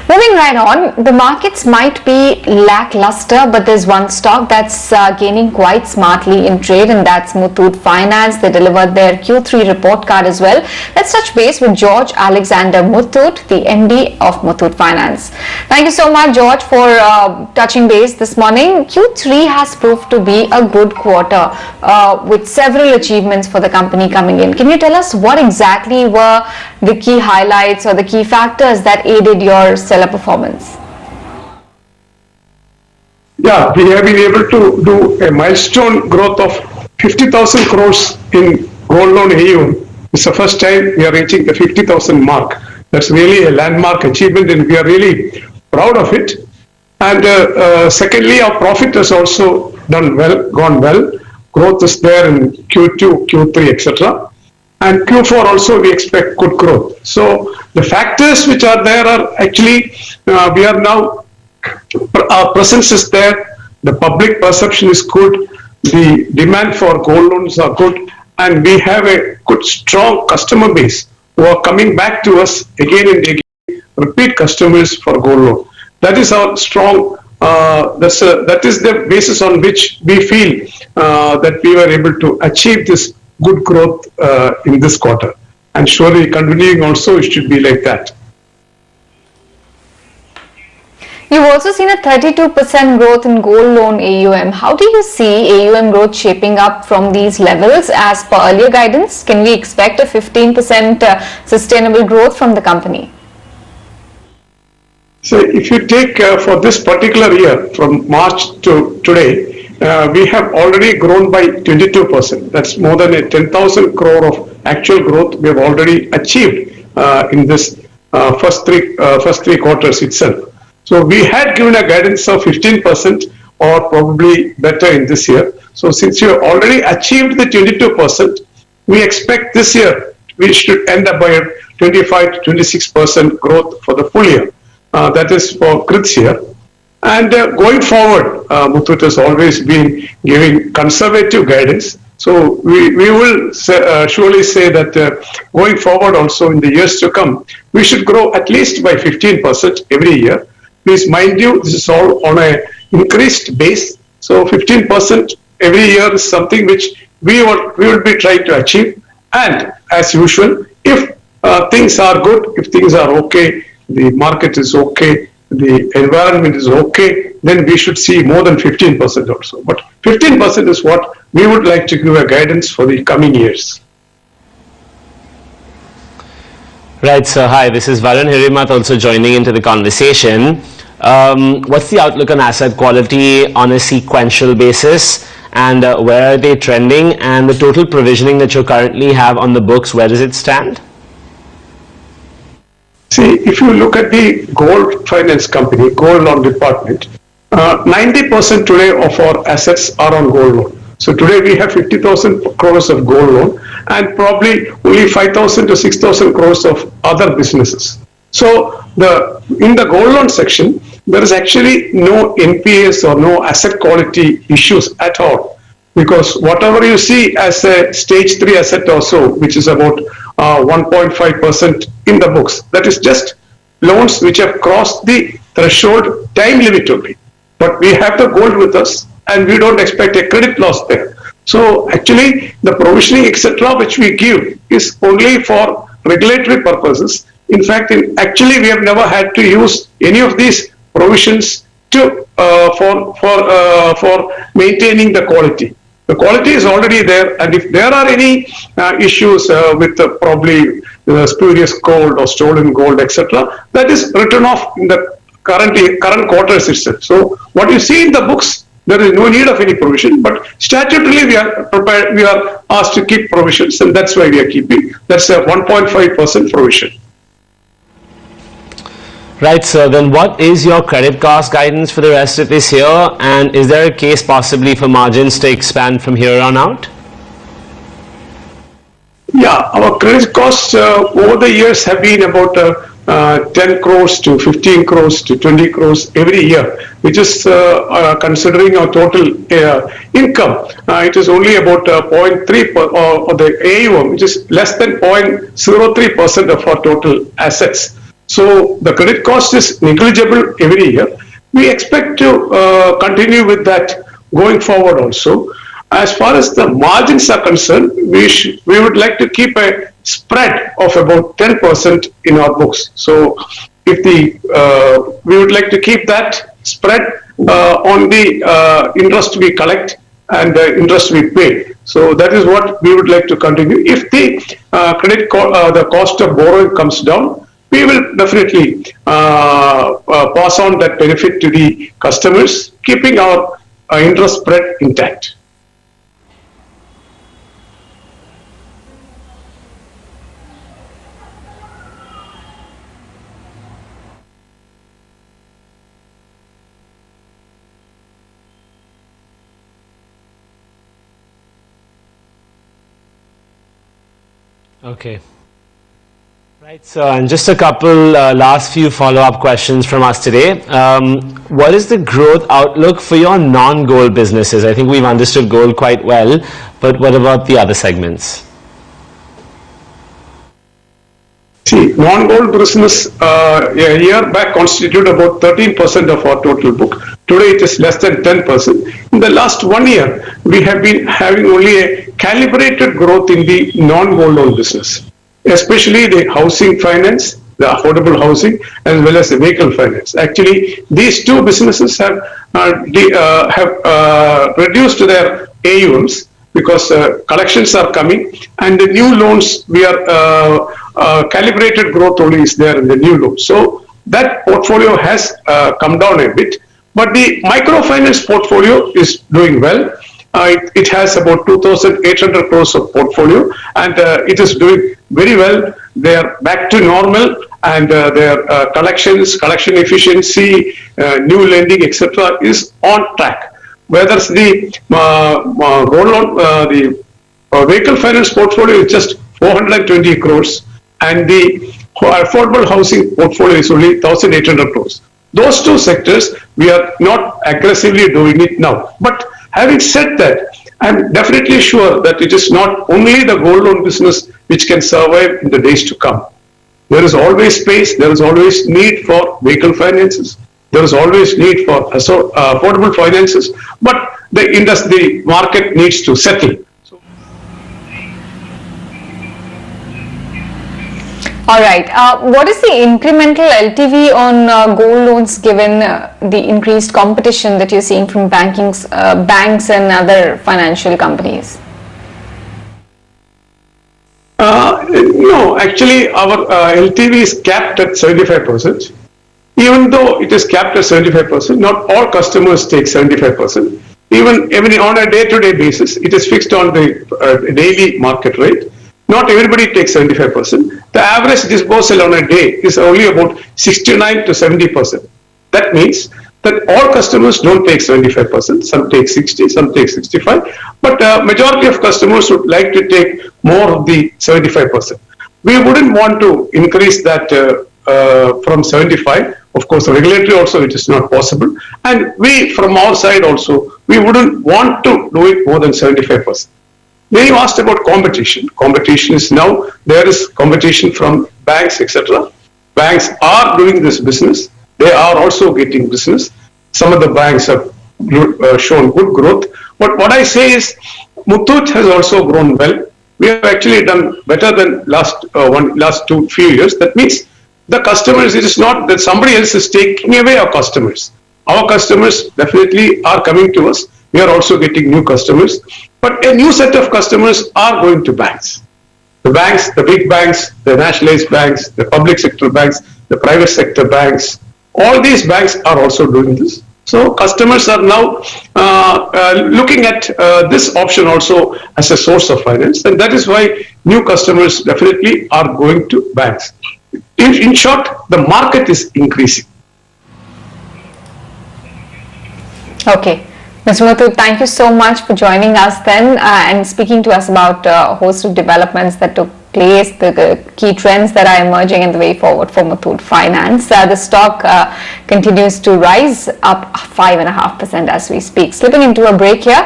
Moving right on, the markets might be lackluster, but there's one stock that's gaining quite smartly in trade, and that's Muthoot Finance. They delivered their Q3 report card as well. Let's touch base with George Alexander Muthoot, the MD of Muthoot Finance. Thank you so much, George, for touching base this morning. Q3 has proved to be a good quarter with several achievements for the company coming in. Can you tell us what exactly were the key highlights or the key factors that aided your stellar performance? Yeah, we have been able to do a milestone growth of 50,000 crores in gold loan AUM. It's the first time we are reaching the 50,000 mark. That's really a landmark achievement, and we are really proud of it. And secondly, our profit has also gone well. Growth is there in Q2, Q3, etc. And Q4 also we expect good growth. So the factors which are there are actually, we are now, our presence is there, the public perception is good, the demand for gold loans are good, and we have a good strong customer base who are coming back to us again and again, repeat customers for gold loan. That is our strong, that is the basis on which we feel that we were able to achieve this good growth in this quarter, and surely continuing also it should be like that. You've also seen a 32% growth in gold loan AUM. How do you see AUM growth shaping up from these levels as per earlier guidance? Can we expect a 15% sustainable growth from the company? So if you take for this particular year from March to today, we have already grown by 22%. That's more than a 10,000 crore of actual growth we have already achieved in this first three quarters itself. So we had given a guidance of 15% or probably better in this year. So since you have already achieved the 22%, we expect this year we should end up by 25 to 26% growth for the full year. That is for this year. And going forward, Muthoot has always been giving conservative guidance. So we will surely say that going forward also in the years to come, we should grow at least by 15% every year. Please mind you, this is all on an increased base. So 15% every year is something which we will be trying to achieve. And as usual, if things are good, if things are okay, the market is okay, the environment is okay, then we should see more than 15% also. But 15% is what we would like to give a guidance for the coming years. Right, so hi, this is Varun Hirimath also joining into the conversation. What's the outlook on asset quality on a sequential basis, and where are they trending, and the total provisioning that you currently have on the books, where does it stand? See, if you look at the gold finance company, gold loan department, 90% today of our assets are on gold loan. So today we have 50,000 crores of gold loan and probably only 5,000 to 6,000 crores of other businesses. So in the gold loan section, there is actually no NPAs or no asset quality issues at all. Because whatever you see as a stage 3 asset also, which is about 1.5% in the books, that is just loans which have crossed the threshold time limit only. But we have the gold with us and we don't expect a credit loss there. So actually the provisioning etc. which we give is only for regulatory purposes. In fact, actually we have never had to use any of these provisions to for maintaining the quality. The quality is already there, and if there are any issues with probably spurious gold or stolen gold, etc., that is written off in the current quarters itself. So what you see in the books, there is no need of any provision, but statutorily we are asked to keep provisions, and that's why we are keeping. That's a 1.5% provision. Right, so then what is your credit cost guidance for the rest of this year, and is there a case possibly for margins to expand from here on out? Yeah, our credit costs over the years have been about 10 crores to 15 crores to 20 crores every year, which is considering our total income. It is only about 0.3% of the AUM, which is less than 0.03% of our total assets. So the credit cost is negligible every year. We expect to continue with that going forward also. As far as the margins are concerned, we would like to keep a spread of about 10% in our books. So if we would like to keep that spread on the interest we collect and the interest we pay. So that is what we would like to continue. If the the cost of borrowing comes down, we will definitely pass on that benefit to the customers, keeping our interest spread intact. Okay. Right, so and just a couple last few follow-up questions from us today. What is the growth outlook for your non-gold businesses? I think we've understood gold quite well, but what about the other segments? See, non-gold business a year back constituted about 13% of our total book. Today it is less than 10%. In the last 1 year, we have been having only a calibrated growth in the non-gold loan business, especially the housing finance, the affordable housing, as well as the vehicle finance. Actually, these two businesses have reduced their AUMs because collections are coming, and the new loans we are calibrated growth only is there in the new loans. So that portfolio has come down a bit, but the microfinance portfolio is doing well. It has about 2,800 crores of portfolio, and it is doing very well. They are back to normal, and their collection efficiency, new lending, etc., is on track. Whether the gold loan, the vehicle finance portfolio is just 420 crores, and the affordable housing portfolio is only 1,800 crores. Those two sectors, we are not aggressively doing it now. But having said that, I'm definitely sure that it is not only the gold loan business which can survive in the days to come. There is always space, there is always need for vehicle finances, there is always need for affordable finances, but the market needs to settle. All right. What is the incremental LTV on gold loans given the increased competition that you're seeing from banks and other financial companies? No, actually our LTV is capped at 75%. Even though it is capped at 75%, not all customers take 75%. Even on a day-to-day basis, it is fixed on the daily market rate. Not everybody takes 75%. The average disposal on a day is only about 69 to 70%. That means that all customers don't take 75%. Some take 60, some take 65. But majority of customers would like to take more of the 75%. We wouldn't want to increase that from 75. Of course, regulatory also it is not possible. And we, from our side also, we wouldn't want to do it more than 75%. Then you asked about competition. Competition is now, there is competition from banks, etc. Banks are doing this business. They are also getting business. Some of the banks have shown good growth. But what I say is, Muthoot has also grown well. We have actually done better than last few years. That means the customers, it is not that somebody else is taking away our customers. Our customers definitely are coming to us. We are also getting new customers. But a new set of customers are going to banks. The banks, the big banks, the nationalized banks, the public sector banks, the private sector banks, all these banks are also doing this. So customers are now looking at this option also as a source of finance. And that is why new customers definitely are going to banks. In short, the market is increasing. Okay. Mr. Muthoot, thank you so much for joining us then and speaking to us about a host of developments that took place, the key trends that are emerging in the way forward for Muthoot Finance. The stock continues to rise up 5.5% as we speak. Slipping into a break here.